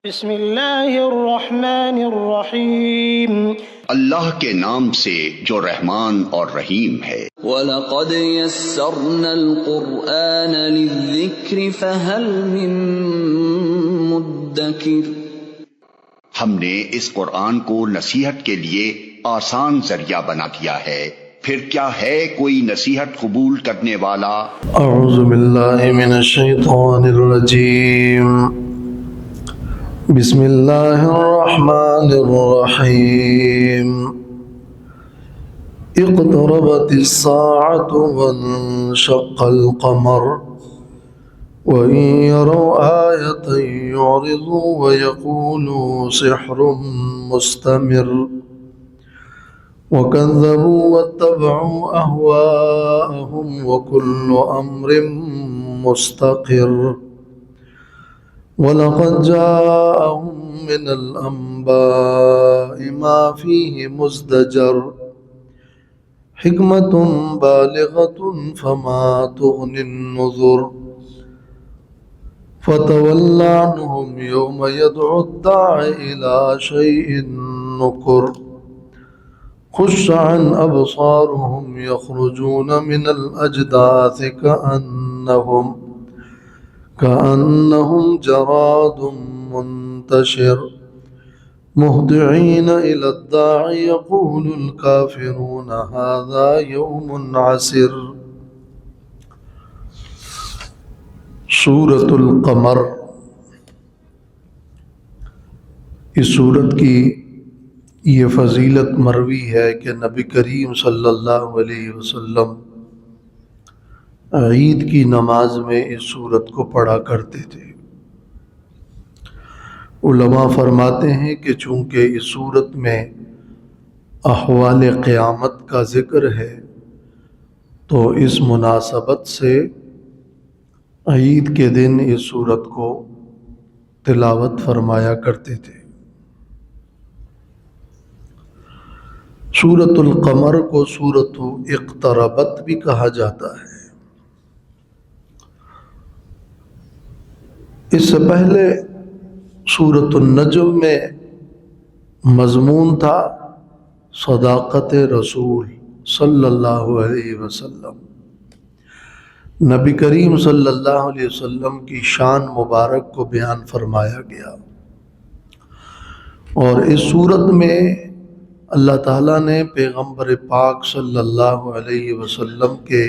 بسم اللہ الرحمن الرحیم۔ اللہ کے نام سے جو رحمان اور رحیم ہے۔ وَلَقَدْ يَسَّرْنَا الْقُرْآنَ لِلذِّكْرِ فَهَلْ مِن مُّدَّكِرٍ۔ ہم نے اس قرآن کو نصیحت کے لیے آسان ذریعہ بنا دیا ہے، پھر کیا ہے کوئی نصیحت قبول کرنے والا؟ اعوذ باللہ من الشیطان الرجیم، بسم اللہ الرحمن الرحیم۔ اقتربت الساعة وانشق القمر وإن يروا آية يعرضوا ويقولوا سحر مستمر وكذبوا واتبعوا أهواءهم وكل أمر مستقر وَلَقَدْ جَاءَهُم مِّنَ الْأَنبَاءِ مَا فِيهِ مُزْدَجَرٌ حِكْمَةٌ بَالِغَةٌ فَمَا تُغْنِ النُّذُرُ فَتَوَلَّ عَنْهُمْ يَوْمَ يَدْعُ الدَّاعِ إِلَىٰ شَيْءٍ نُّكُرٍ خُشَّ عَنْ أَبْصَارُهُمْ يَخْرُجُونَ مِنَ الْأَجْدَاثِ كأنهم جراد منتشر مهطعين إلى الداع يقول الكافرون هذا يوم عسر۔ سورۃ القمر، اس سورت کی یہ فضیلت مروی ہے کہ نبی کریم صلی اللہ علیہ وسلم عید کی نماز میں اس سورت کو پڑھا کرتے تھے۔ علماء فرماتے ہیں کہ چونکہ اس سورت میں احوال قیامت کا ذکر ہے تو اس مناسبت سے عید کے دن اس سورت کو تلاوت فرمایا کرتے تھے۔ سورۃ القمر کو سورۃ اقتربت بھی کہا جاتا ہے۔ اس سے پہلے سورۃ النجم میں مضمون تھا صداقت رسول صلی اللہ علیہ وسلم۔ نبی کریم صلی اللہ علیہ وسلم کی شان مبارک کو بیان فرمایا گیا، اور اس صورت میں اللہ تعالیٰ نے پیغمبر پاک صلی اللہ علیہ وسلم کے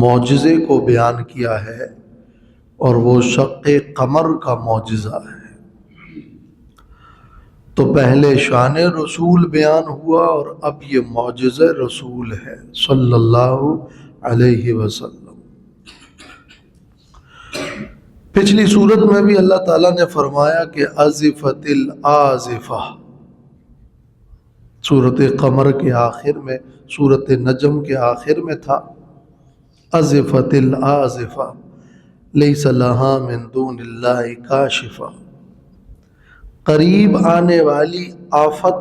معجزے کو بیان کیا ہے، اور وہ شق قمر کا معجزہ ہے۔ تو پہلے شان رسول بیان ہوا اور اب یہ معجزہ رسول ہے صلی اللہ علیہ وسلم۔ پچھلی صورت میں بھی اللہ تعالیٰ نے فرمایا کہ ازفت الآزفہ، سورۃ قمر کے آخر میں، سورۃ نجم کے آخر میں تھا ازفت الآزفہ لیس لہا من دون اللہ کاشفہ، قریب آنے والی آفت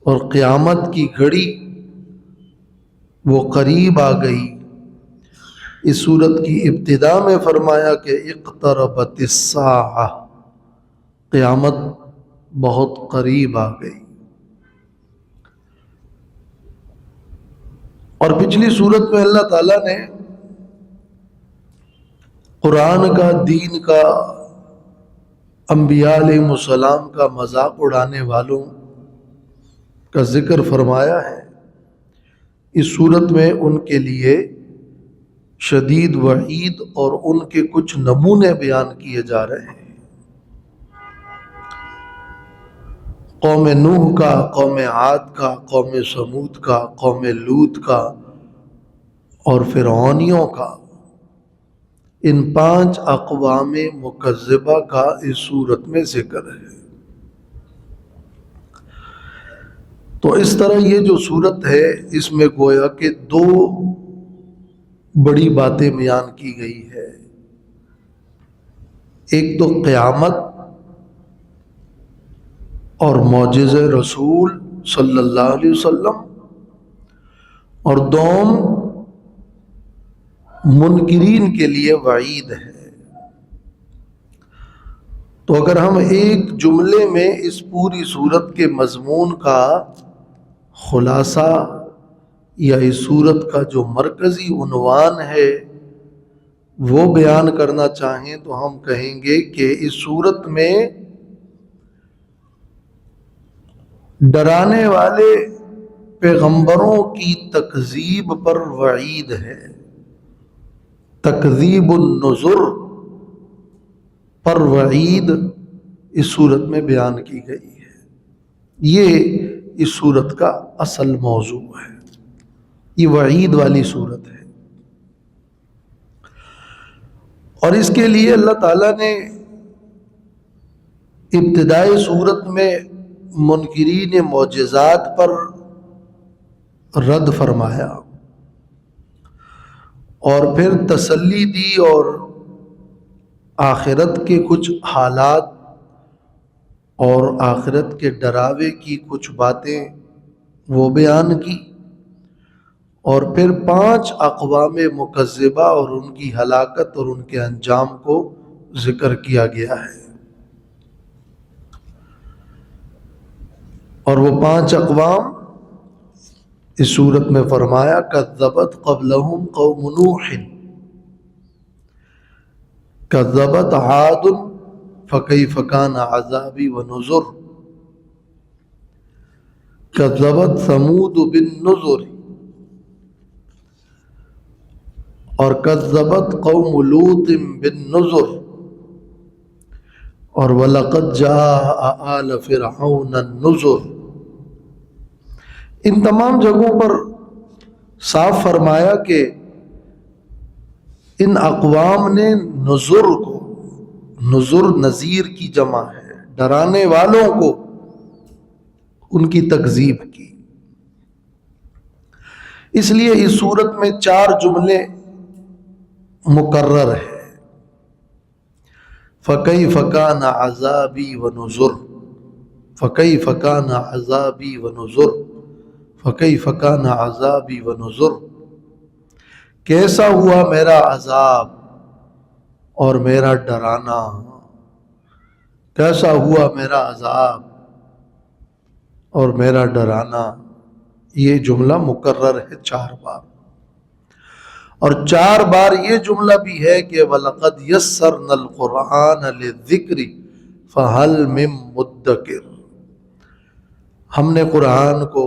اور قیامت کی گھڑی وہ قریب آ گئی۔ اس سورت کی ابتدا میں فرمایا کہ اقتربت الساعہ، قیامت بہت قریب آ گئی۔ اور پچھلی سورت میں اللہ تعالیٰ نے قرآن کا، دین کا، انبیاء علیہ السلام کا مذاق اڑانے والوں کا ذکر فرمایا ہے۔ اس صورت میں ان کے لیے شدید وعید اور ان کے کچھ نمونے بیان کیے جا رہے ہیں۔ قوم نوح کا، قوم عاد کا، قوم سمود کا، قوم لوط کا اور فرعونیوں کا، ان 5 اقوام مکذبہ کا اس صورت میں ذکر ہے۔ تو اس طرح یہ جو صورت ہے اس میں گویا کہ 2 بڑی باتیں بیان کی گئی ہے۔ ایک تو قیامت اور معجزہ رسول صلی اللہ علیہ وسلم، اور دوم منکرین کے لیے وعید ہے۔ تو اگر ہم ایک جملے میں اس پوری صورت کے مضمون کا خلاصہ یا اس صورت کا جو مرکزی عنوان ہے وہ بیان کرنا چاہیں تو ہم کہیں گے کہ اس صورت میں ڈرانے والے پیغمبروں کی تکذیب پر وعید ہے، تکذیب النذر پر وعید اس صورت میں بیان کی گئی ہے۔ یہ اس صورت کا اصل موضوع ہے، یہ وعید والی صورت ہے۔ اور اس کے لیے اللہ تعالیٰ نے ابتدائی صورت میں منکرین معجزات پر رد فرمایا اور پھر تسلی دی اور آخرت کے کچھ حالات اور آخرت کے ڈراوے کی کچھ باتیں وہ بیان کی، اور پھر 5 اقوام مکذبہ اور ان کی ہلاکت اور ان کے انجام کو ذکر کیا گیا ہے۔ اور وہ 5 اقوام اس صورت میں فرمایا کذبت قبلہم قوم نوح، کذبت عاد فکیف کان عذابی ونذر، کذبت ثمود بالنذر، اور کذبت قوم لوط بالنذر، اور وَلَقَدْ جَاءَ آلَ فِرْعَوْنَ النُّذُرُ۔ ان تمام جگہوں پر صاف فرمایا کہ ان اقوام نے نذر کو، نذر نذیر کی جمع ہے، ڈرانے والوں کو، ان کی تکذیب کی۔ اس لیے اس صورت میں 4 جملے مکرر ہے، فَكَيْفَ كَانَ عَذَابِي وَنُذُرِ، فَكَيْفَ كَانَ عَذَابِي وَنُذُرِ، فَكَيْفَ كَانَ عَذَابِي وَنُذُرِ، کیسا ہوا میرا عذاب اور میرا ڈرانا، کیسا ہوا میرا عذاب اور میرا ڈرانا۔ یہ جملہ مکرر ہے 4 بار، اور 4 بار یہ جملہ بھی ہے کہ وَلَقَدْ يَسَّرْنَا الْقُرْآنَ لِلذِّكْرِ فَهَلْ مِن مُدَّكِرٍ، ہم نے قرآن کو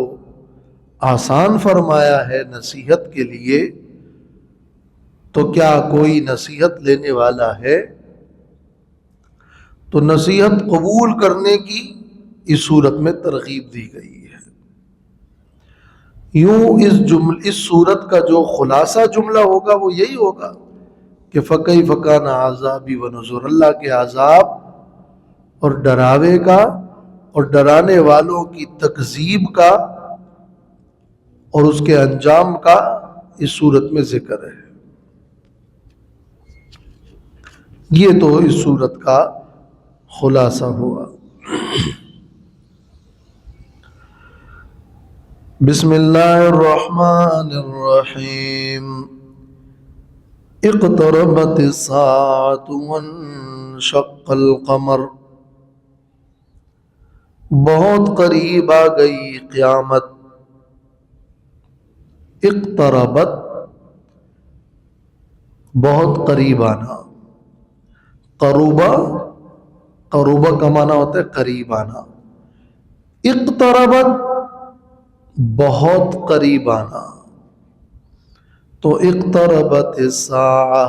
آسان فرمایا ہے نصیحت کے لیے، تو کیا کوئی نصیحت لینے والا ہے؟ تو نصیحت قبول کرنے کی اس صورت میں ترغیب دی گئی ہے۔ یوں اس صورت کا جو خلاصہ جملہ ہوگا وہ یہی ہوگا کہ فَكَيْفَ كَانَ عَذَابِي وَنُذُرِ، اللہ کے عذاب اور ڈراوے کا اور ڈرانے والوں کی تکذیب کا اور اس کے انجام کا اس صورت میں ذکر ہے۔ یہ تو اس صورت کا خلاصہ ہوا۔ بسم اللہ الرحمن الرحیم، اقتربت الساعة وانشق القمر، بہت قریب آ گئی قیامت۔ اقتربت بہت قریب آنا، قروبہ کا معنی ہوتا ہے قریب آنا، اقتربت بہت قریب آنا، تو اقتربت الساعہ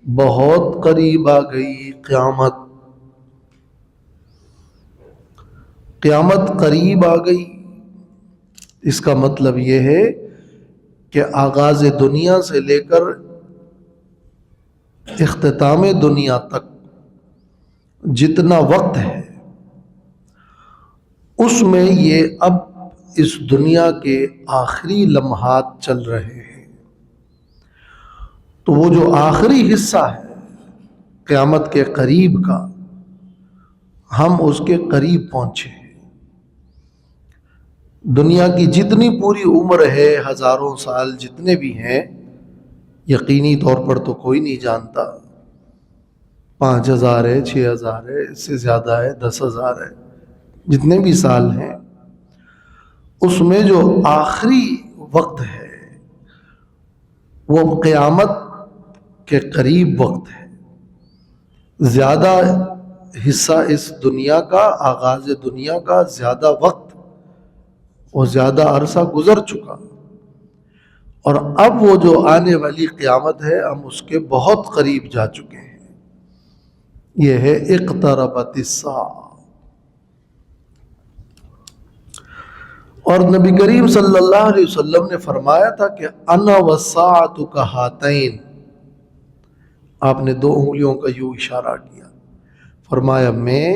بہت قریب آ گئی قیامت، قیامت قریب آ گئی۔ اس کا مطلب یہ ہے کہ آغاز دنیا سے لے کر اختتام دنیا تک جتنا وقت ہے اس میں یہ اب اس دنیا کے آخری لمحات چل رہے ہیں، تو وہ جو آخری حصہ ہے قیامت کے قریب کا، ہم اس کے قریب پہنچے ہیں۔ دنیا کی جتنی پوری عمر ہے، ہزاروں سال جتنے بھی ہیں، یقینی طور پر تو کوئی نہیں جانتا، 5,000 ہے، 6,000 ہے، اس سے زیادہ ہے، 10,000 ہے، جتنے بھی سال ہیں، اس میں جو آخری وقت ہے وہ قیامت کے قریب وقت ہے. زیادہ حصہ اس دنیا کا، آغاز دنیا کا زیادہ وقت اور زیادہ عرصہ گزر چکا، اور اب وہ جو آنے والی قیامت ہے ہم اس کے بہت قریب جا چکے ہیں. یہ ہے اقتربت الساعہ. اور نبی کریم صلی اللہ علیہ وسلم نے فرمایا تھا کہ انا والساعۃ کہاتین. آپ نے 2 انگلیوں کا یوں اشارہ کیا، فرمایا میں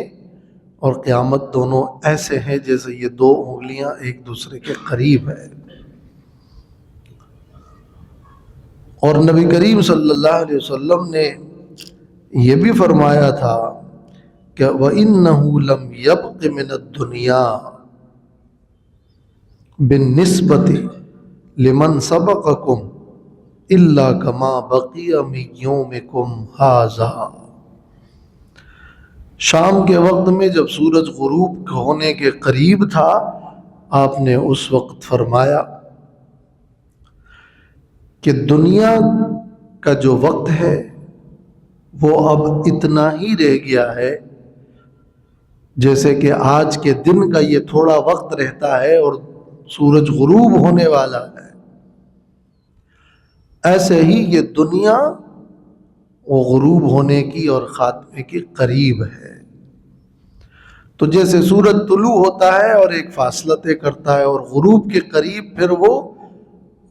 اور قیامت دونوں ایسے ہیں جیسے یہ 2 انگلیاں ایک دوسرے کے قریب ہیں. اور نبی کریم صلی اللہ علیہ وسلم نے یہ بھی فرمایا تھا کہ وَإِنَّهُ لَمْ يَبْقِ مِنَ الدُّنْيَا بِالنِّسْبَةِ لِمَنْ سَبَقَكُمْ إِلَّا كَمَا بَقِيَ مِنْ يَوْمِكُمْ هَذَا. شام کے وقت میں جب سورج غروب ہونے کے قریب تھا، آپ نے اس وقت فرمایا کہ دنیا کا جو وقت ہے وہ اب اتنا ہی رہ گیا ہے جیسے کہ آج کے دن کا یہ تھوڑا وقت رہتا ہے اور سورج غروب ہونے والا ہے، ایسے ہی یہ دنیا وہ غروب ہونے کی اور خاتمے کے قریب ہے. تو جیسے سورج طلوع ہوتا ہے اور ایک فاصلہ طے کرتا ہے اور غروب کے قریب پھر وہ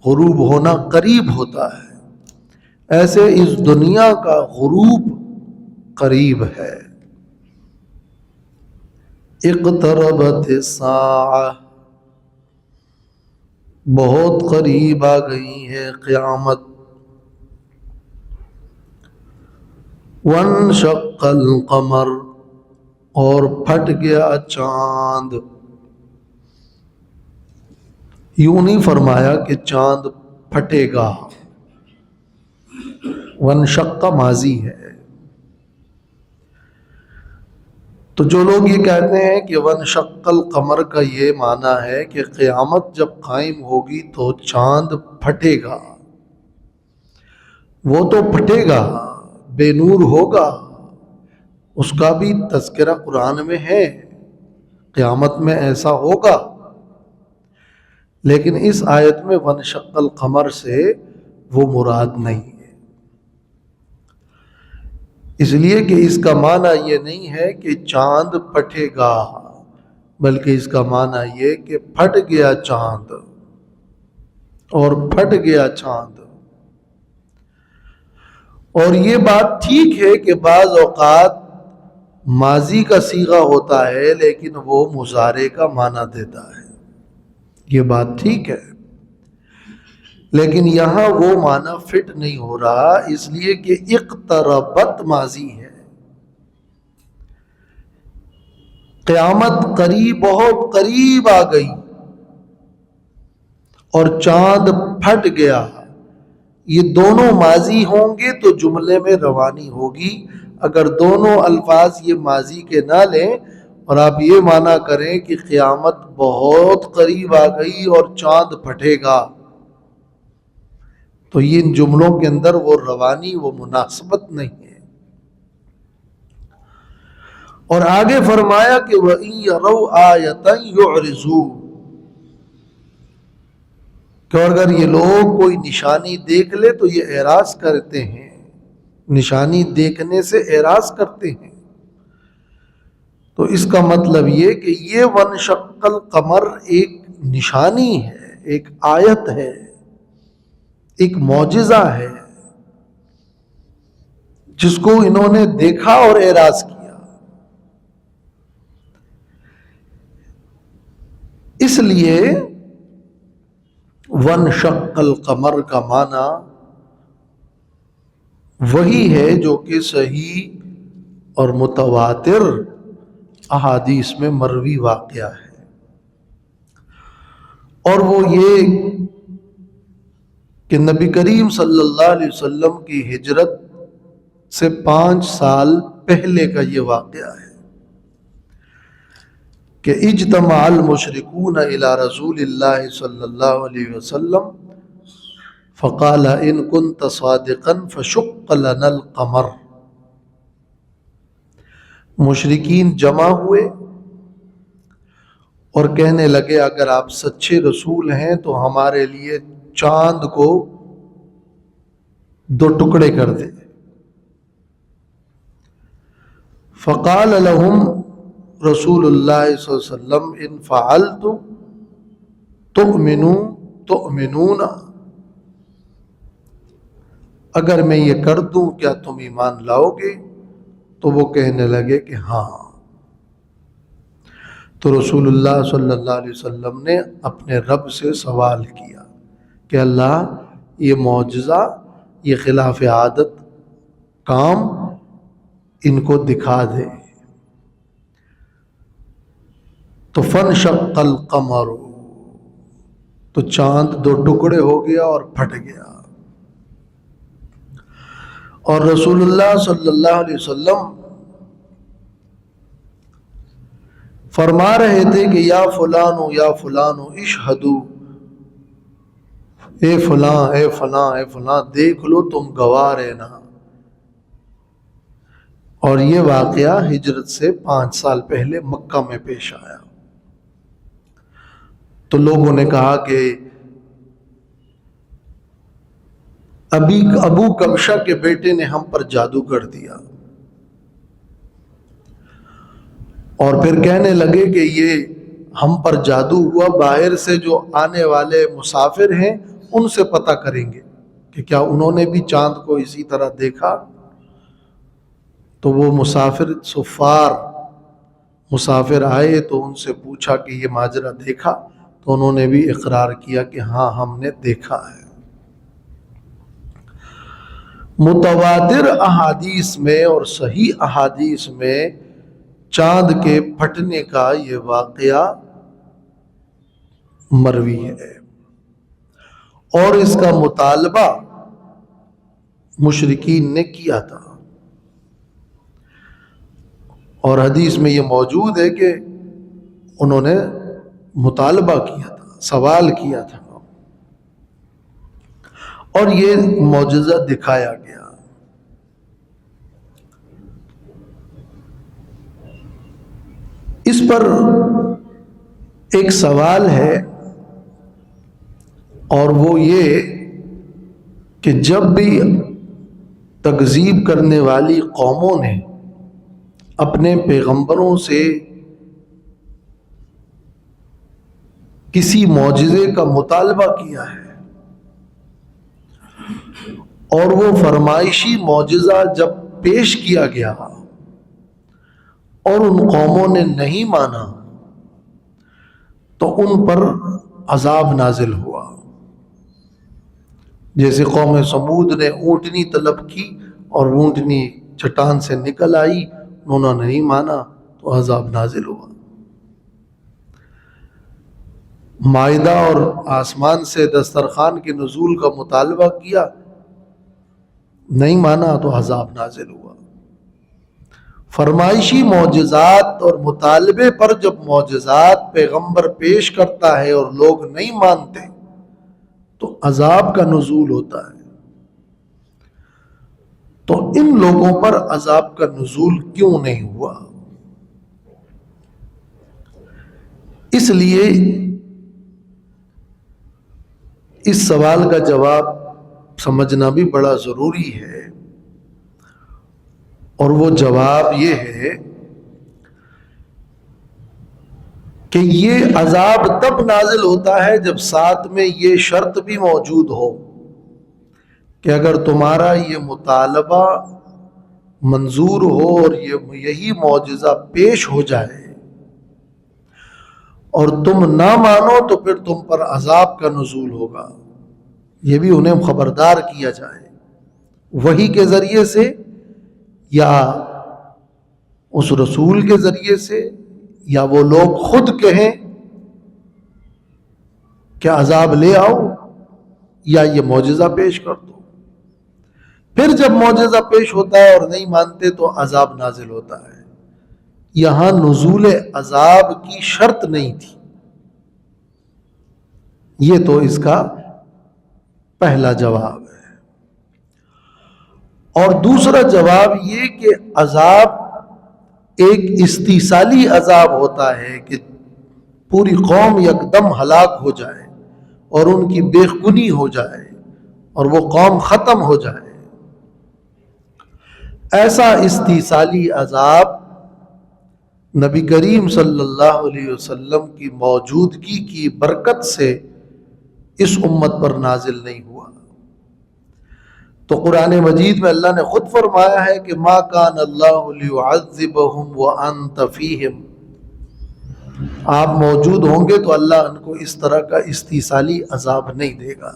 غروب ہونا قریب ہوتا ہے، ایسے اس دنیا کا غروب قریب ہے. اقتربت الساعہ، بہت قریب آ گئی ہے قیامت. وانشق القمر، اور پھٹ گیا چاند. یوں نہیں فرمایا کہ چاند پھٹے گا، وانشق ماضی ہے. تو جو لوگ یہ کہتے ہیں کہ وانشق القمر کا یہ معنی ہے کہ قیامت جب قائم ہوگی تو چاند پھٹے گا، وہ تو پھٹے گا، بے نور ہوگا، اس کا بھی تذکرہ قرآن میں ہے، قیامت میں ایسا ہوگا. لیکن اس آیت میں وانشق القمر سے وہ مراد نہیں ہے، اس لیے کہ اس کا معنی یہ نہیں ہے کہ چاند پھٹے گا، بلکہ اس کا معنی یہ کہ پھٹ گیا چاند اور پھٹ گیا چاند. اور یہ بات ٹھیک ہے کہ بعض اوقات ماضی کا صیغہ ہوتا ہے لیکن وہ مضارع کا معنی دیتا ہے، یہ بات ٹھیک ہے، لیکن یہاں وہ معنی فٹ نہیں ہو رہا، اس لیے کہ اقتربت ماضی ہے، قیامت قریب، بہت قریب آ گئی، اور چاند پھٹ گیا. یہ دونوں ماضی ہوں گے تو جملے میں روانی ہوگی. اگر دونوں الفاظ یہ ماضی کے نہ لیں اور آپ یہ معنی کریں کہ قیامت بہت قریب آ گئی اور چاند پھٹے گا، تو ان جملوں کے اندر وہ روانی، وہ مناسبت نہیں ہے. اور آگے فرمایا کہ وَإِن يَرَوْا آیَةً يُعْرِضُوا، کہ اگر یہ لوگ کوئی نشانی دیکھ لے تو یہ اعراض کرتے ہیں، نشانی دیکھنے سے اعراض کرتے ہیں. تو اس کا مطلب یہ کہ یہ وانشق القمر ایک نشانی ہے، ایک آیت ہے، ایک معجزہ ہے، جس کو انہوں نے دیکھا اور اعراض کیا. اس لیے وانشق القمر کا معنی وہی ہے جو کہ صحیح اور متواتر احادیث میں مروی واقعہ ہے، اور وہ یہ کہ نبی کریم صلی اللہ علیہ وسلم کی ہجرت سے 5 سال پہلے کا یہ واقعہ ہے کہ اجتمع المشرکون الی رسول اللہ صلی اللہ علیہ وسلم فقال ان كنت صادقا فشق لنا القمر. مشرکین جمع ہوئے اور کہنے لگے اگر آپ سچے رسول ہیں تو ہمارے لیے چاند کو 2 ٹکڑے کر دے. فقال لهم رسول اللہ صلی اللہ علیہ وسلم ان فعلت تؤمنون، اگر میں یہ کر دوں کیا تم ایمان لاؤ گے؟ تو وہ کہنے لگے کہ ہاں. تو رسول اللہ صلی اللہ علیہ وسلم نے اپنے رب سے سوال کیا کہ اللہ یہ معجزہ، یہ خلاف عادت کام ان کو دکھا دے. تو فانشق القمر، تو چاند 2 ٹکڑے ہو گیا اور پھٹ گیا. اور رسول اللہ صلی اللہ علیہ وسلم فرما رہے تھے کہ یا فلانو اشہدو، اے فلاں دیکھ لو تم گواہ رہنا. اور یہ واقعہ ہجرت سے 5 سال پہلے مکہ میں پیش آیا. تو لوگوں نے کہا کہ ابو کبشہ کے بیٹے نے ہم پر جادو کر دیا، اور پھر کہنے لگے کہ یہ ہم پر جادو ہوا، باہر سے جو آنے والے مسافر ہیں ان سے پتہ کریں گے کہ کیا انہوں نے بھی چاند کو اسی طرح دیکھا. تو وہ مسافر آئے تو ان سے پوچھا کہ یہ ماجرا دیکھا، تو انہوں نے بھی اقرار کیا کہ ہاں ہم نے دیکھا ہے. متواتر احادیث میں اور صحیح احادیث میں چاند کے پھٹنے کا یہ واقعہ مروی ہے، اور اس کا مطالبہ مشرکین نے کیا تھا. اور حدیث میں یہ موجود ہے کہ انہوں نے مطالبہ کیا تھا، سوال کیا تھا، اور یہ معجزہ دکھایا گیا. اس پر ایک سوال ہے، اور وہ یہ کہ جب بھی تکذیب کرنے والی قوموں نے اپنے پیغمبروں سے کسی معجزے کا مطالبہ کیا ہے اور وہ فرمائشی معجزہ جب پیش کیا گیا اور ان قوموں نے نہیں مانا تو ان پر عذاب نازل ہوا. جیسے قوم سمود نے اونٹنی طلب کی اور اونٹنی چٹان سے نکل آئی، انہوں نے نہیں مانا تو عذاب نازل ہوا. مائدہ اور آسمان سے دسترخوان کے نزول کا مطالبہ کیا، نہیں مانا تو عذاب نازل ہوا. فرمائشی معجزات اور مطالبے پر جب معجزات پیغمبر پیش کرتا ہے اور لوگ نہیں مانتے تو عذاب کا نزول ہوتا ہے. تو ان لوگوں پر عذاب کا نزول کیوں نہیں ہوا؟ اس لیے اس سوال کا جواب سمجھنا بھی بڑا ضروری ہے، اور وہ جواب یہ ہے کہ یہ عذاب تب نازل ہوتا ہے جب ساتھ میں یہ شرط بھی موجود ہو کہ اگر تمہارا یہ مطالبہ منظور ہو اور یہی معجزہ پیش ہو جائے اور تم نہ مانو تو پھر تم پر عذاب کا نزول ہوگا. یہ بھی انہیں خبردار کیا جائے وحی کے ذریعے سے یا اس رسول کے ذریعے سے، یا وہ لوگ خود کہیں کہ عذاب لے آؤ یا یہ معجزہ پیش کر دو. پھر جب معجزہ پیش ہوتا ہے اور نہیں مانتے تو عذاب نازل ہوتا ہے۔ یہاں نزول عذاب کی شرط نہیں تھی۔ یہ تو اس کا پہلا جواب ہے۔ اور دوسرا جواب یہ کہ عذاب ایک استیصالی عذاب ہوتا ہے کہ پوری قوم یکدم ہلاک ہو جائے اور ان کی بے خونی ہو جائے اور وہ قوم ختم ہو جائے۔ ایسا استیصالی عذاب نبی کریم صلی اللہ علیہ وسلم کی موجودگی کی برکت سے اس امت پر نازل نہیں ہوا۔ تو قرآن مجید میں اللہ نے خود فرمایا ہے کہ ما کان اللہ لیعذبہم وانت فیہم، آپ موجود ہوں گے تو اللہ ان کو اس طرح کا استیصالی عذاب نہیں دے گا۔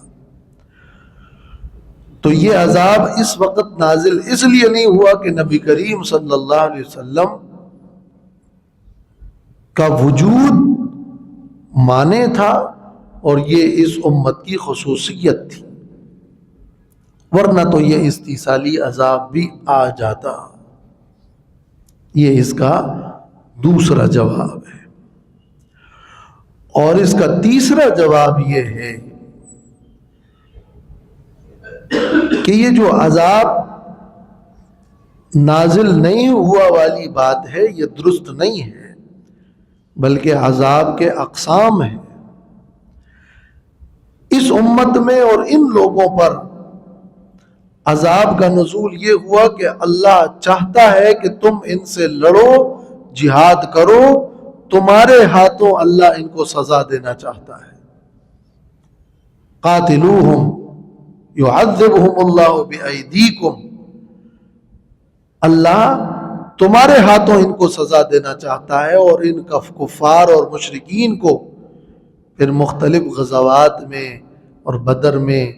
تو یہ عذاب اس وقت نازل اس لیے نہیں ہوا کہ نبی کریم صلی اللہ علیہ وسلم کا وجود مانے تھا اور یہ اس امت کی خصوصیت تھی، ورنہ تو یہ استیصالی عذاب بھی آ جاتا۔ یہ اس کا دوسرا جواب ہے۔ اور اس کا تیسرا جواب یہ ہے کہ یہ جو عذاب نازل نہیں ہوا والی بات ہے یہ درست نہیں ہے، بلکہ عذاب کے اقسام ہیں۔ اس امت میں اور ان لوگوں پر عذاب کا نزول یہ ہوا کہ اللہ چاہتا ہے کہ تم ان سے لڑو، جہاد کرو، تمہارے ہاتھوں اللہ ان کو سزا دینا چاہتا ہے۔ قاتلوہم یعذبہم اللہ بأیدیکم، اللہ تمہارے ہاتھوں ان کو سزا دینا چاہتا ہے۔ اور ان کفار اور مشرکین کو پھر مختلف غزوات میں اور بدر میں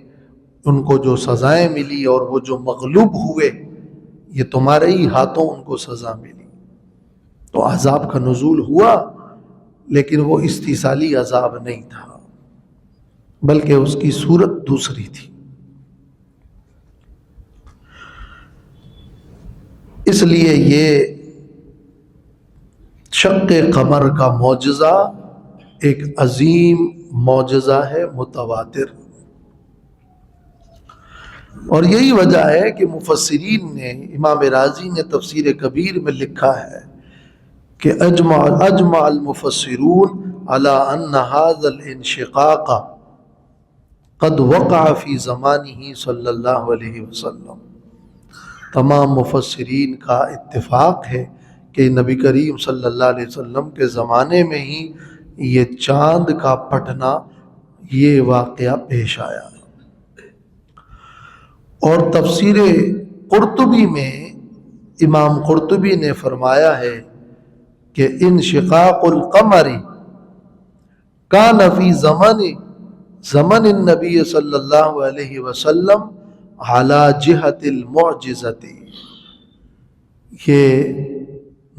ان کو جو سزائیں ملی اور وہ جو مغلوب ہوئے، یہ تمہارے ہی ہاتھوں ان کو سزا ملی۔ تو عذاب کا نزول ہوا، لیکن وہ استیصالی عذاب نہیں تھا، بلکہ اس کی صورت دوسری تھی۔ اس لیے یہ شق قمر کا معجزہ ایک عظیم معجزہ ہے، متواتر۔ اور یہی وجہ ہے کہ مفسرین نے، امام رازی نے تفسیر کبیر میں لکھا ہے کہ اجمع المفسرون على ان هذا الانشقاق قد وقع في زمانه صلی اللہ علیہ وسلم۔ تمام مفسرین کا اتفاق ہے کہ نبی کریم صلی اللہ علیہ وسلم کے زمانے میں ہی یہ چاند کا پھٹنا، یہ واقعہ پیش آیا۔ اور تفسیر قرطبی میں امام قرطبی نے فرمایا ہے کہ انشقاق القمر کان فی زمن النبی صلی اللہ علیہ وسلم علی جہت المعجزۃ، یہ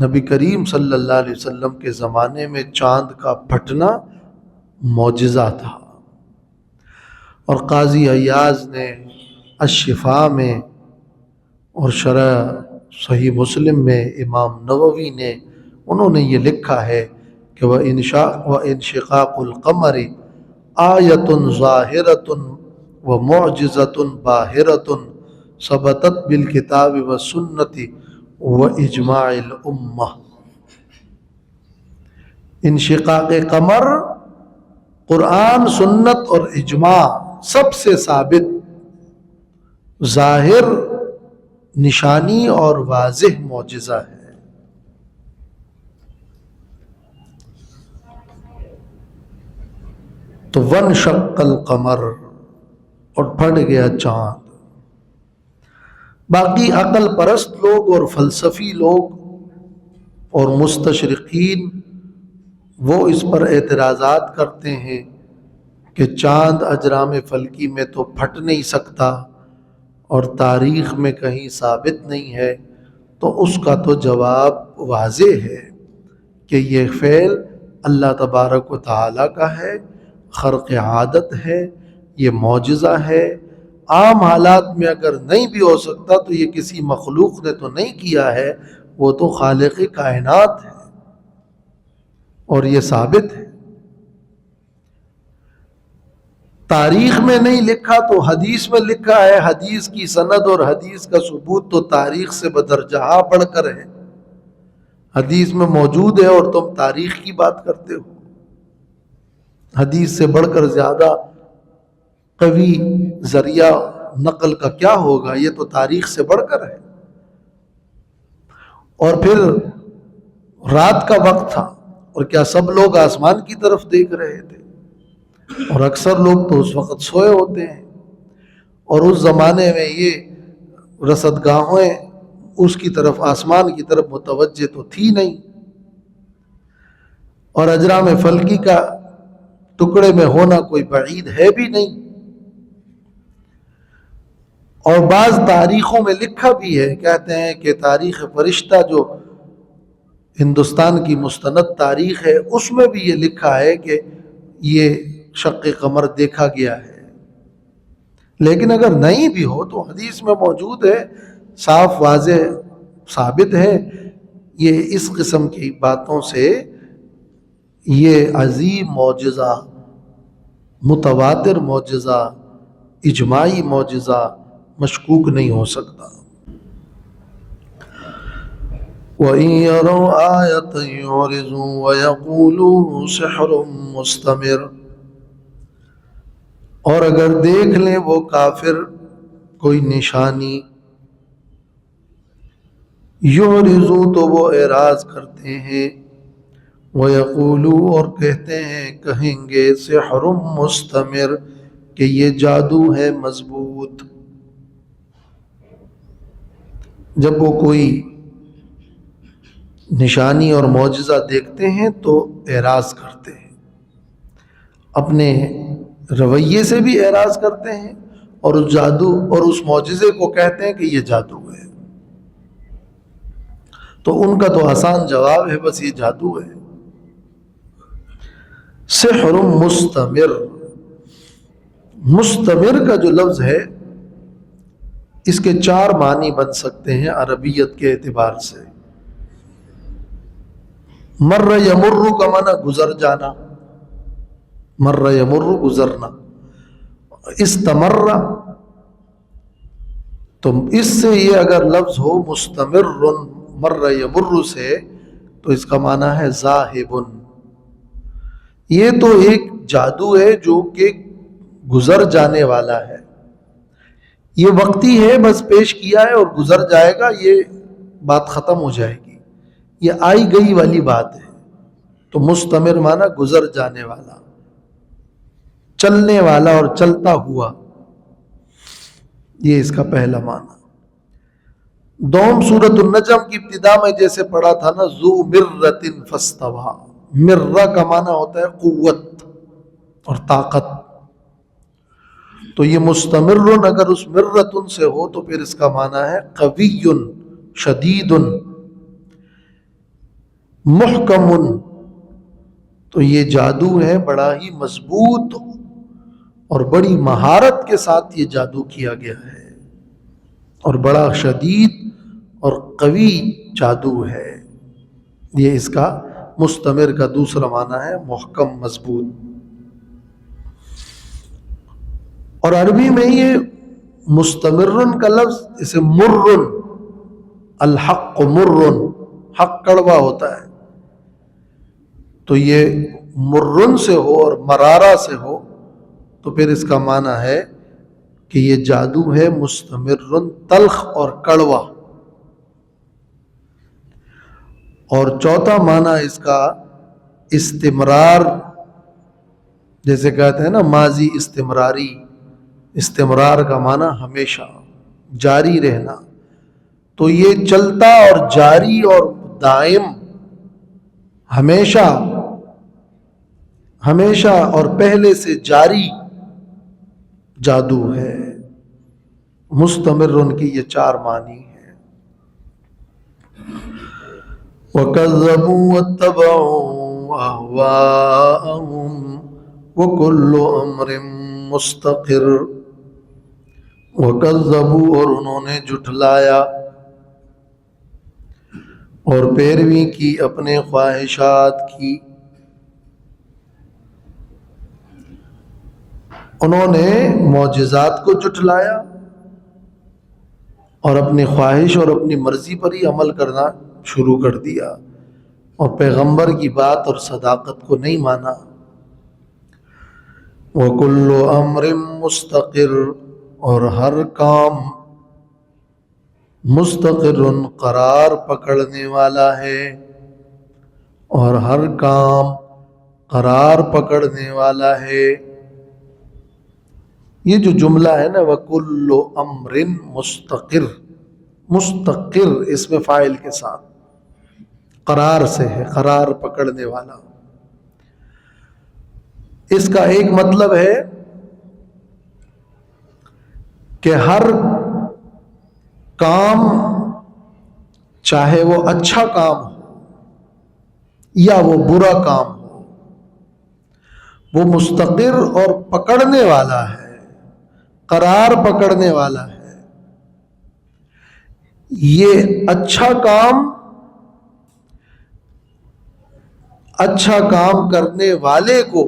نبی کریم صلی اللہ علیہ وسلم کے زمانے میں چاند کا پھٹنا معجزہ تھا۔ اور قاضی عیاض نے الشفاء میں اور شرح صحیح مسلم میں امام نووی نے، انہوں نے یہ لکھا ہے کہ وَإِنشِقَاقُ الْقَمَرِ آیَةٌ ظَاهِرَةٌ وَمُعْجِزَةٌ بَاهِرَةٌ ثبتت بالکتاب والسنة وإجماع الأمة۔ انشقاق قمر قرآن، سنت اور اجماع سب سے ثابت، ظاہر نشانی اور واضح معجزہ ہے۔ تو وانشق القمر، اور پھٹ گیا چاند۔ باقی عقل پرست لوگ اور فلسفی لوگ اور مستشرقین وہ اس پر اعتراضات کرتے ہیں کہ چاند اجرام فلکی میں تو پھٹ نہیں سکتا اور تاریخ میں کہیں ثابت نہیں ہے۔ تو اس کا تو جواب واضح ہے کہ یہ فعل اللہ تبارک و تعالیٰ کا ہے، خرق عادت ہے، یہ معجزہ ہے، عام حالات میں اگر نہیں بھی ہو سکتا تو یہ کسی مخلوق نے تو نہیں کیا ہے، وہ تو خالق کائنات ہے، اور یہ ثابت ہے۔ تاریخ میں نہیں لکھا تو حدیث میں لکھا ہے، حدیث کی سند اور حدیث کا ثبوت تو تاریخ سے بدرجہ بڑھ کر ہے، حدیث میں موجود ہے اور تم تاریخ کی بات کرتے ہو۔ حدیث سے بڑھ کر زیادہ قوی ذریعہ نقل کا کیا ہوگا، یہ تو تاریخ سے بڑھ کر ہے۔ اور پھر رات کا وقت تھا، اور کیا سب لوگ آسمان کی طرف دیکھ رہے تھے؟ اور اکثر لوگ تو اس وقت سوئے ہوتے ہیں، اور اس زمانے میں یہ رصدگاہیں اس کی طرف، آسمان کی طرف متوجہ تو تھی نہیں، اور اجرام فلکی کا ٹکڑے میں ہونا کوئی بعید ہے بھی نہیں۔ اور بعض تاریخوں میں لکھا بھی ہے، کہتے ہیں کہ تاریخ فرشتہ جو ہندوستان کی مستند تاریخ ہے، اس میں بھی یہ لکھا ہے کہ یہ شق قمر دیکھا گیا ہے۔ لیکن اگر نہیں بھی ہو تو حدیث میں موجود ہے، صاف واضح ثابت ہے۔ یہ اس قسم کی باتوں سے یہ عظیم معجزہ، متواتر معجزہ، اجماعی معجزہ مشکوک نہیں ہو سکتا۔ وَإِن يَرَوْا آيَةً يُعْرِضُوا وَيَقُولُوا سِحْرٌ مُسْتَمِرٌ، اور اگر دیکھ لیں وہ کافر کوئی نشانی، یعرضوا تو وہ اعراض کرتے ہیں، وَيَقُولُوا اور کہتے ہیں، کہیں گے، سحر مستمر کہ یہ جادو ہے مضبوط۔ جب وہ کوئی نشانی اور معجزہ دیکھتے ہیں تو اعراض کرتے ہیں، اپنے رویے سے بھی اعراض کرتے ہیں، اور اس جادو اور اس معجزے کو کہتے ہیں کہ یہ جادو ہے۔ تو ان کا تو آسان جواب ہے، بس یہ جادو ہے۔ سحر مستمر، مستمر کا جو لفظ ہے اس کے 4 معنی بن سکتے ہیں عربیت کے اعتبار سے۔ مر یمر کا معنی گزر جانا، مر یمر گزرنا، استمر تو اس سے یہ اگر لفظ ہو مستمر مر یمر سے تو اس کا معنی ہے ذاہب۔ یہ تو ایک جادو ہے جو کہ گزر جانے والا ہے، یہ وقتی ہے، بس پیش کیا ہے اور گزر جائے گا، یہ بات ختم ہو جائے گی، یہ آئی گئی والی بات ہے۔ تو مستمر معنی گزر جانے والا، چلنے والا اور چلتا ہوا، یہ اس کا پہلا معنی۔ دوم سورۃ النجم کی ابتدا میں جیسے پڑھا تھا نا، ذو مرۃ فاستویٰ، مرہ کا معنی ہوتا ہے قوت اور طاقت، تو یہ مستمر اگر اس مرۃ سے ہو تو پھر اس کا معنی ہے قوی شدید محکم، تو یہ جادو ہے بڑا ہی مضبوط اور بڑی مہارت کے ساتھ یہ جادو کیا گیا ہے، اور بڑا شدید اور قوی جادو ہے۔ یہ اس کا مستمر کا دوسرا معنی ہے محکم، مضبوط۔ اور عربی میں یہ مستمر کا لفظ اسے مر، الحق مر، حق کڑوا ہوتا ہے، تو یہ مرن سے ہو اور مرارہ سے ہو تو پھر اس کا معنی ہے کہ یہ جادو ہے مستمر، تلخ اور کڑوا۔ اور چوتھا معنی اس کا استمرار، جیسے کہتے ہیں نا ماضی استمراری، استمرار کا معنی ہمیشہ جاری رہنا، تو یہ چلتا اور جاری اور دائم، ہمیشہ ہمیشہ اور پہلے سے جاری جادو ہے۔ مستمر ان کی یہ 4 معنی ہیں۔ وَكَذَّبُوا وَاتَّبَعُوا أَهْوَاءَهُمْ وَكُلُّ أَمْرٍ مُسْتَقِرٌّ، وَكَذَّبُوا اور انہوں نے جھٹلایا اور پیروی کی اپنے خواہشات کی. انہوں نے معجزات کو جھٹلایا اور اپنی خواہش اور اپنی مرضی پر ہی عمل کرنا شروع کر دیا اور پیغمبر کی بات اور صداقت کو نہیں مانا. وَكُلُّ أَمْرٍ مُسْتَقِرٌ اور ہر کام مستقر قرار پکڑنے والا ہے، اور ہر کام قرار پکڑنے والا ہے. یہ جو جملہ ہے نا وَكُلُّ أَمْرٍ مستقر، مستقر اس میں فاعل کے ساتھ قرار سے ہے، قرار پکڑنے والا. اس کا ایک مطلب ہے کہ ہر کام چاہے وہ اچھا کام ہو یا وہ برا کام ہو، وہ مستقر اور پکڑنے والا ہے، قرار پکڑنے والا ہے. یہ اچھا کام کرنے والے کو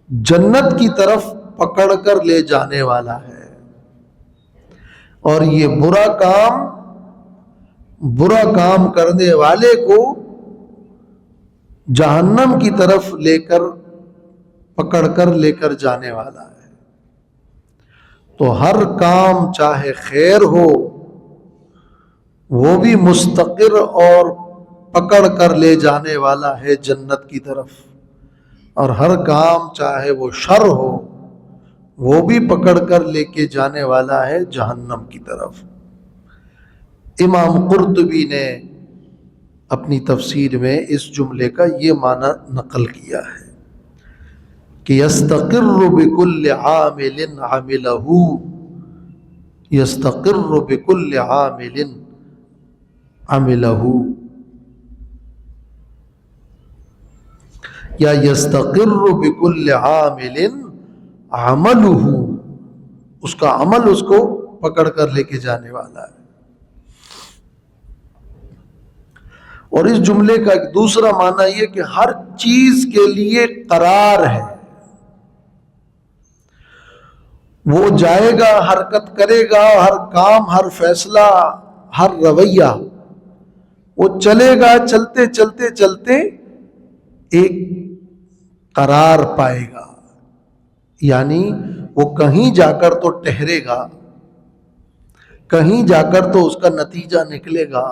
جنت کی طرف پکڑ کر لے جانے والا ہے، اور یہ برا کام کرنے والے کو جہنم کی طرف پکڑ کر لے کر جانے والا ہے. تو ہر کام چاہے خیر ہو وہ بھی مستقر اور پکڑ کر لے جانے والا ہے جنت کی طرف، اور ہر کام چاہے وہ شر ہو وہ بھی پکڑ کر لے کے جانے والا ہے جہنم کی طرف. امام قرطبی نے اپنی تفسیر میں اس جملے کا یہ معنی نقل کیا ہے کہ یستقر بکل عامل عملہ، یستقر بکل عامل عملہ، یا یستقر بکل عامل عملہ، اس کا عمل اس کو پکڑ کر لے کے جانے والا ہے. اور اس جملے کا ایک دوسرا معنی یہ کہ ہر چیز کے لیے قرار ہے، وہ جائے گا، حرکت کرے گا، ہر کام، ہر فیصلہ، ہر رویہ وہ چلے گا، چلتے چلتے چلتے ایک قرار پائے گا. یعنی وہ کہیں جا کر تو ٹھہرے گا، کہیں جا کر تو اس کا نتیجہ نکلے گا،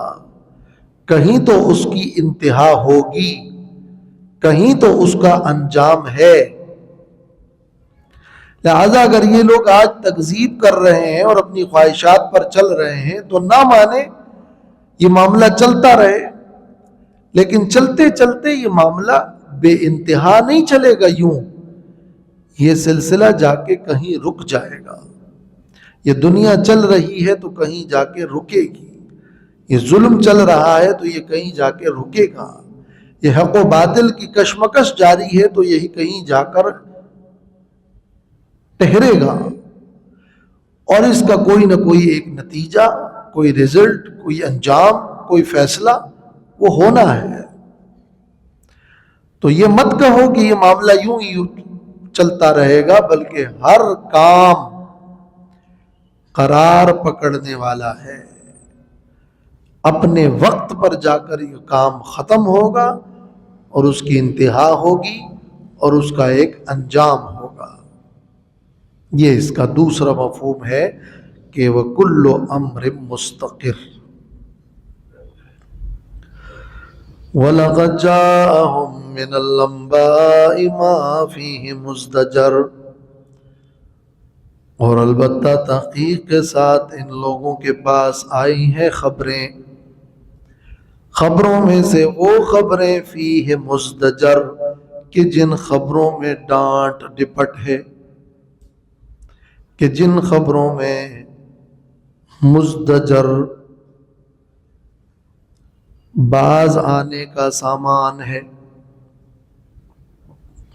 کہیں تو اس کی انتہا ہوگی، کہیں تو اس کا انجام ہے. لہذا اگر یہ لوگ آج تکذیب کر رہے ہیں اور اپنی خواہشات پر چل رہے ہیں تو نہ مانے، یہ معاملہ چلتا رہے، لیکن چلتے چلتے یہ معاملہ بے انتہا نہیں چلے گا. یوں یہ سلسلہ جا کے کہیں رک جائے گا. یہ دنیا چل رہی ہے تو کہیں جا کے رکے گی، یہ ظلم چل رہا ہے تو یہ کہیں جا کے رکے گا، یہ حق و باطل کی کشمکش جاری ہے تو یہی کہیں جا کر ٹھہرے گا، اور اس کا کوئی نہ کوئی ایک نتیجہ، کوئی رزلٹ، کوئی انجام، کوئی فیصلہ وہ ہونا ہے. تو یہ مت کہو کہ یہ معاملہ یوں ہی چلتا رہے گا، بلکہ ہر کام قرار پکڑنے والا ہے. اپنے وقت پر جا کر یہ کام ختم ہوگا اور اس کی انتہا ہوگی اور اس کا ایک انجام ہوگا. یہ اس کا دوسرا مفہوم ہے کہ وَكُلُّ أَمْرٍ مُسْتَقِرٌ. وَلَقَدْ جَاءَهُم مِّنَ الْأَنبَاءِ مَا فِيهِ مُزْدَجَرٌ، اور البتہ تحقیق کے ساتھ ان لوگوں کے پاس آئی ہیں خبریں، خبروں میں سے وہ خبریں فیہ مزدجر کہ جن خبروں میں ڈانٹ ڈپٹ ہے، کہ جن خبروں میں مزدجر باز آنے کا سامان ہے.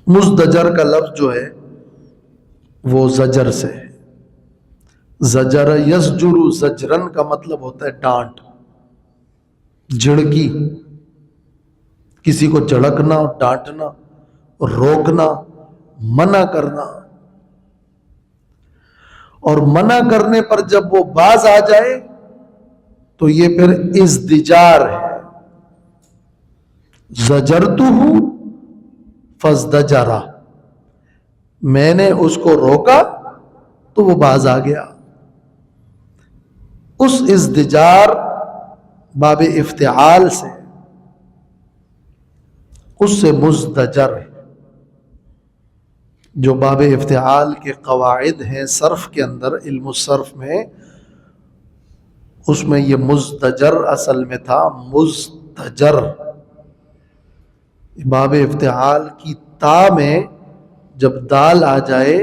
مزدجر کا لفظ جو ہے وہ زجر سے ہے، زجر یزجر زجرن کا مطلب ہوتا ہے ڈانٹ، جھڑکی، کسی کو جھڑکنا، ڈانٹنا، روکنا، منع کرنا. اور منع کرنے پر جب وہ باز آ جائے تو یہ پھر ازدجار ہے. زجرتہ فازدجر، میں نے اس کو روکا تو وہ باز آ گیا. اس ازدجار باب افتعال سے، اس سے مزدجر ہے. جو باب افتعال کے قواعد ہیں صرف کے اندر، علم الصرف میں، اس میں یہ مزدجر اصل میں تھا مزدجر. باب افتعال کی تا میں جب دال آ جائے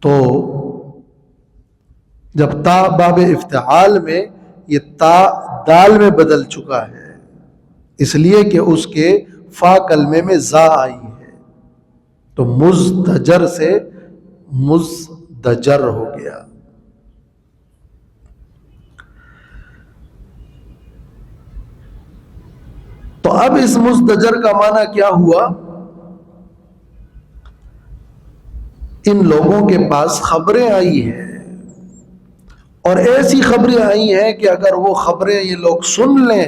تو جب تا باب افتعال میں، یہ تا دال میں بدل چکا ہے، اس لیے کہ اس کے فا کلمے میں زا آئی ہے، تو مزدجر سے مزدجر ہو گیا. تو اب اس مزدجر کا معنی کیا ہوا؟ ان لوگوں کے پاس خبریں آئی ہیں، اور ایسی خبریں آئی ہیں کہ اگر وہ خبریں یہ لوگ سن لیں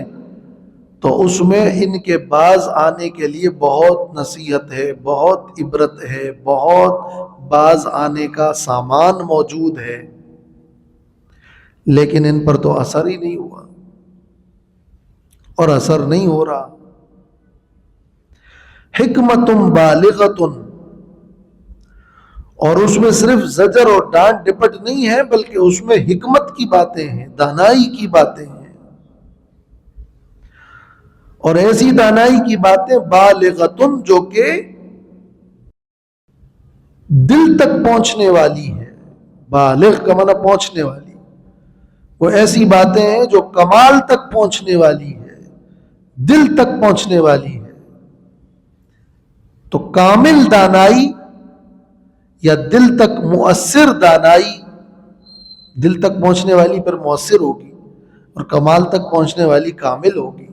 تو اس میں ان کے باز آنے کے لیے بہت نصیحت ہے، بہت عبرت ہے، بہت باز آنے کا سامان موجود ہے. لیکن ان پر تو اثر ہی نہیں ہوا، اور اثر نہیں ہو رہا. حکمت بالغۃ، اور اس میں صرف زجر اور ڈانٹ ڈپٹ نہیں ہے، بلکہ اس میں حکمت کی باتیں ہیں، دانائی کی باتیں ہیں. اور ایسی دانائی کی باتیں بالغۃ جو کہ دل تک پہنچنے والی ہیں. بالغ کا معنی پہنچنے والی، وہ ایسی باتیں ہیں جو کمال تک پہنچنے والی ہے، دل تک پہنچنے والی ہے. تو کامل دانائی یا دل تک مؤثر دانائی، دل تک پہنچنے والی پر مؤثر ہوگی، اور کمال تک پہنچنے والی کامل ہوگی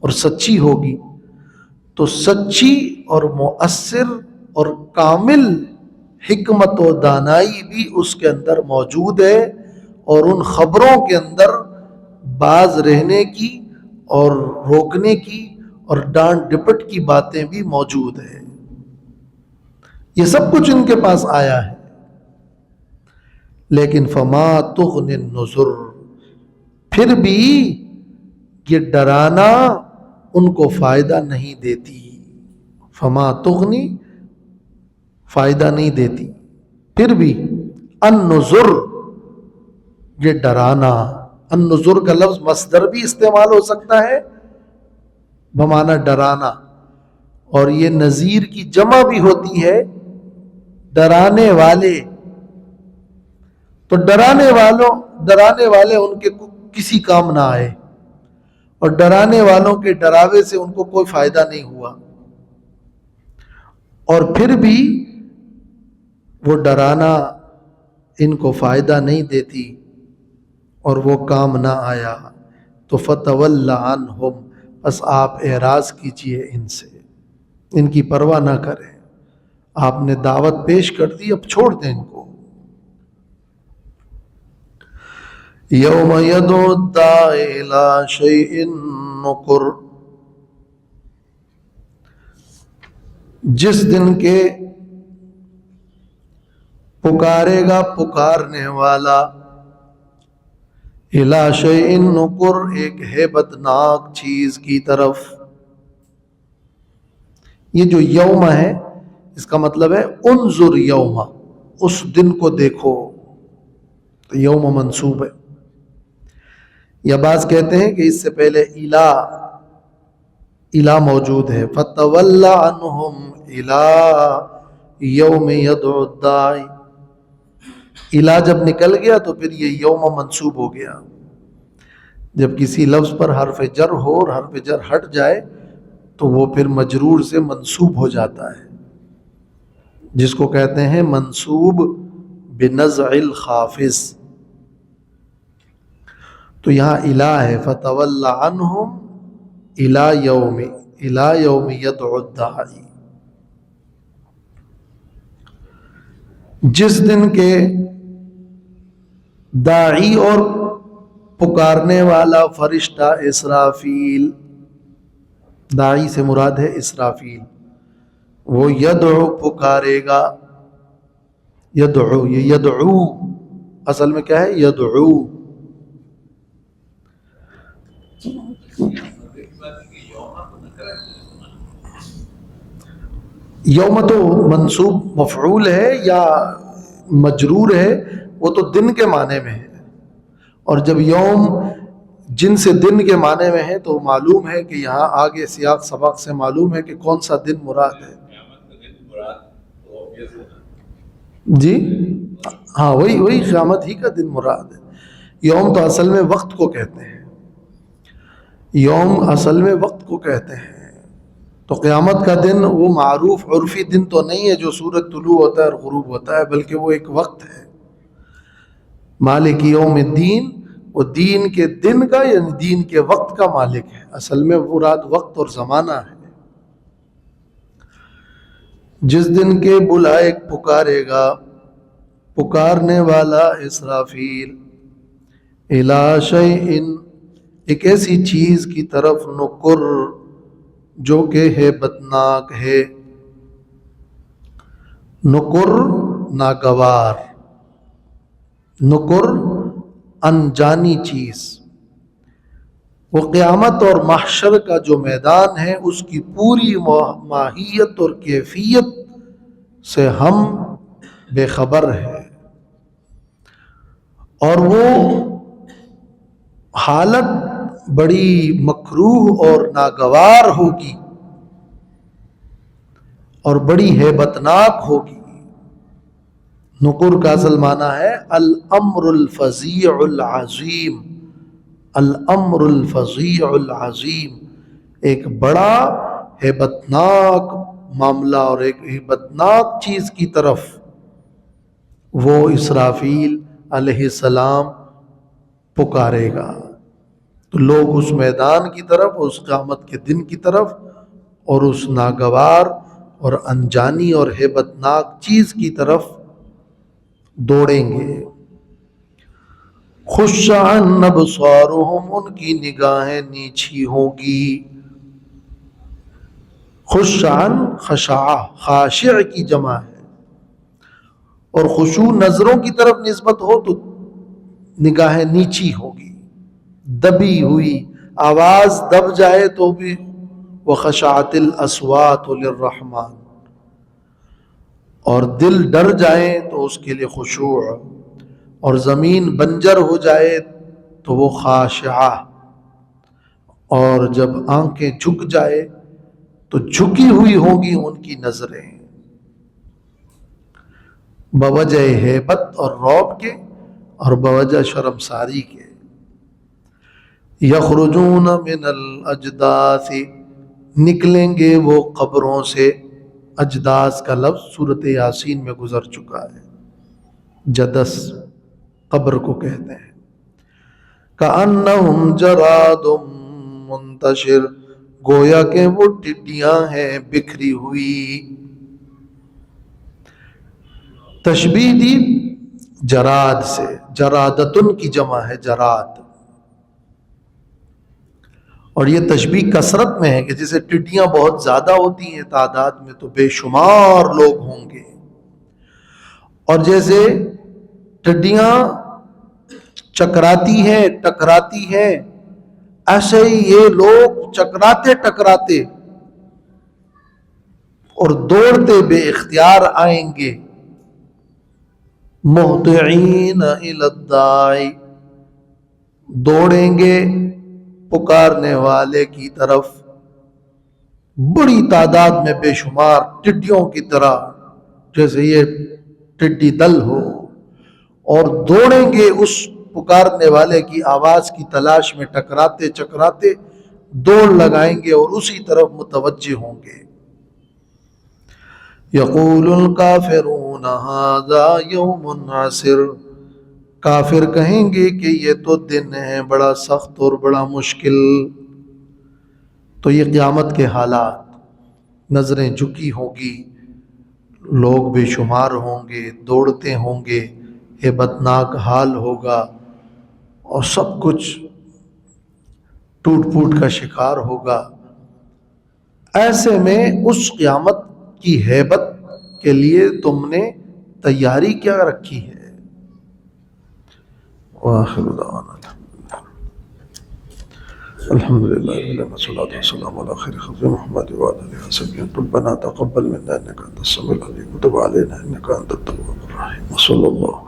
اور سچی ہوگی. تو سچی اور مؤثر اور کامل حکمت و دانائی بھی اس کے اندر موجود ہے، اور ان خبروں کے اندر باز رہنے کی اور روکنے کی اور ڈانٹ ڈپٹ کی باتیں بھی موجود ہیں. یہ سب کچھ ان کے پاس آیا ہے. لیکن فما تغنی النذر، پھر بھی یہ ڈرانا ان کو فائدہ نہیں دیتی. فما تغنی، فائدہ نہیں دیتی. پھر بھی النذر، یہ ڈرانا. النذر کا لفظ مصدر بھی استعمال ہو سکتا ہے بمعنی ڈرانا، اور یہ نذیر کی جمع بھی ہوتی ہے، ڈرانے والے. تو ڈرانے والے ان کے کسی کام نہ آئے، اور ڈرانے والوں کے ڈراوے سے ان کو کوئی فائدہ نہیں ہوا، اور پھر بھی وہ ڈرانا ان کو فائدہ نہیں دیتی اور وہ کام نہ آیا. تو فتول عنہم، بس آپ اعراض کیجئے ان سے، ان کی پرواہ نہ کریں. آپ نے دعوت پیش کر دی، اب چھوڑ دیں ان کو. یوم یدعو الداعی الی شیء نکر، جس دن کے پکارے گا پکارنے والا الی شیء نکر، ایک ہیبت ناک چیز کی طرف. یہ جو یوم ہے اس کا مطلب ہے انظر یوم، اس دن کو دیکھو. تو یوم منصوب ہے. یا بعض کہتے ہیں کہ اس سے پہلے الا موجود ہے. فتول عنہم الی یوم یدعو الداعی، الا جب نکل گیا تو پھر یہ یوم منصوب ہو گیا. جب کسی لفظ پر حرف جر ہو اور حرف جر ہٹ جائے تو وہ پھر مجرور سے منصوب ہو جاتا ہے، جس کو کہتے ہیں منصوب بنزع الخافض. تو یہاں الہ ہے فتول عنہم الی یوم یدعو الداعی. جس دن کے داعی اور پکارنے والا فرشتہ اسرافیل، داعی سے مراد ہے اسرافیل، وہ یدعو پکارے گا. یدعو، یہ یدعو اصل میں کیا ہے؟ یدعو. یوم تو منصوب مفعول ہے یا مجرور ہے، وہ تو دن کے معنی میں ہے. اور جب یوم جن سے دن کے معنی میں ہے تو معلوم ہے کہ یہاں آگے سیاق سبق سے معلوم ہے کہ کون سا دن مراد ہے. جی ہاں، وہی قیامت ہی کا دن مراد ہے. یوم تو اصل میں وقت کو کہتے ہیں، یوم اصل میں وقت کو کہتے ہیں. تو قیامت کا دن وہ معروف عرفی دن تو نہیں ہے جو سورج طلوع ہوتا ہے اور غروب ہوتا ہے، بلکہ وہ ایک وقت ہے. مالک یوم الدین، وہ دین کے دن کا یعنی دین کے وقت کا مالک ہے. اصل میں مراد وقت اور زمانہ ہے. جس دن کے بلائے پکارے گا پکارنے والا اسرافیل، الی شیء، ایک ایسی چیز کی طرف، نکر، جو کہ ہیبتناک ہے. نکر ناگوار، نکر انجانی چیز. وہ قیامت اور محشر کا جو میدان ہے اس کی پوری ماہیت اور کیفیت سے ہم بے خبر ہیں، اور وہ حالت بڑی مکروہ اور ناگوار ہوگی اور بڑی ہیبتناک ہوگی. نقر کا اصل معنی ہے الامر الفظیع العظیم. الامر الفظیع العظیم، ایک بڑا ہیبتناک معاملہ اور ایک ہیبتناک چیز کی طرف وہ اسرافیل علیہ السلام پکارے گا. تو لوگ اس میدان کی طرف، اس قیامت کے دن کی طرف اور اس ناگوار اور انجانی اور ہیبتناک چیز کی طرف دوڑیں گے. خش عن ابصارہم، ان کی نگاہیں نیچی ہوں گی. خش عن خشع، خاشع کی جمع ہے، اور خشوع نظروں کی طرف نسبت ہو تو نگاہیں نیچی ہوگی، دبی ہوئی. آواز دب جائے تو بھی وخشعت الاصوات للرحمن، اور دل ڈر جائیں تو اس کے لیے خشوع، اور زمین بنجر ہو جائے تو وہ خاشعہ، اور جب آنکھیں جھک جائے تو جھکی ہوئی ہوں گی ان کی نظریں بوجہ ہیبت اور رعب کے اور بوجہ شرمساری کے. یخرجون من الاجداث، نکلیں گے وہ قبروں سے. اجداث کا لفظ سورۃ یاسین میں گزر چکا ہے. جدس قبر کو کہتے ہیں. کأنہم جراد منتشر، گویا کہ وہ ٹڈیاں ہیں بکھری ہوئی. تشبیہ دی جراد سے، جرادتن کی جمع ہے جراد، اور یہ تشبیہ کثرت میں ہے کہ جیسے ٹڈیاں بہت زیادہ ہوتی ہیں تعداد میں تو بے شمار لوگ ہوں گے، اور جیسے ٹڈیاں چکراتی ہیں ٹکراتی ہیں، ایسے ہی یہ لوگ چکراتے ٹکراتے اور دوڑتے بے اختیار آئیں گے. مہطعین الی الداعی، دوڑیں گے پکارنے والے کی طرف، بڑی تعداد میں بے شمار ٹڈیوں کی طرح، جیسے یہ ٹڈی دل ہو، اور دوڑیں گے اس پکارنے والے کی آواز کی تلاش میں، ٹکراتے چکراتے دوڑ لگائیں گے اور اسی طرف متوجہ ہوں گے. یقول الکافرون ھذا یوم عسر، کافر کہیں گے کہ یہ تو دن ہے بڑا سخت اور بڑا مشکل۔ تو یہ قیامت کے حالات، نظریں جھکی ہوں گی، لوگ بے شمار ہوں گے، دوڑتے ہوں گے، ہیبتناک حال ہوگا، اور سب کچھ ٹوٹ پھوٹ کا شکار ہوگا۔ ایسے میں اس قیامت کی ہیبت کے لیے تم نے تیاری کیا رکھی ہے؟ وآخر دعوانا الحمدللہ والصلاة والسلام علی خیر خلق محمد وعلی آلہ وصحبہ۔ ربنا تقبل منا انک انت السمیع العلیم وتب علینا انک انت التواب الرحیم، وصلی اللہ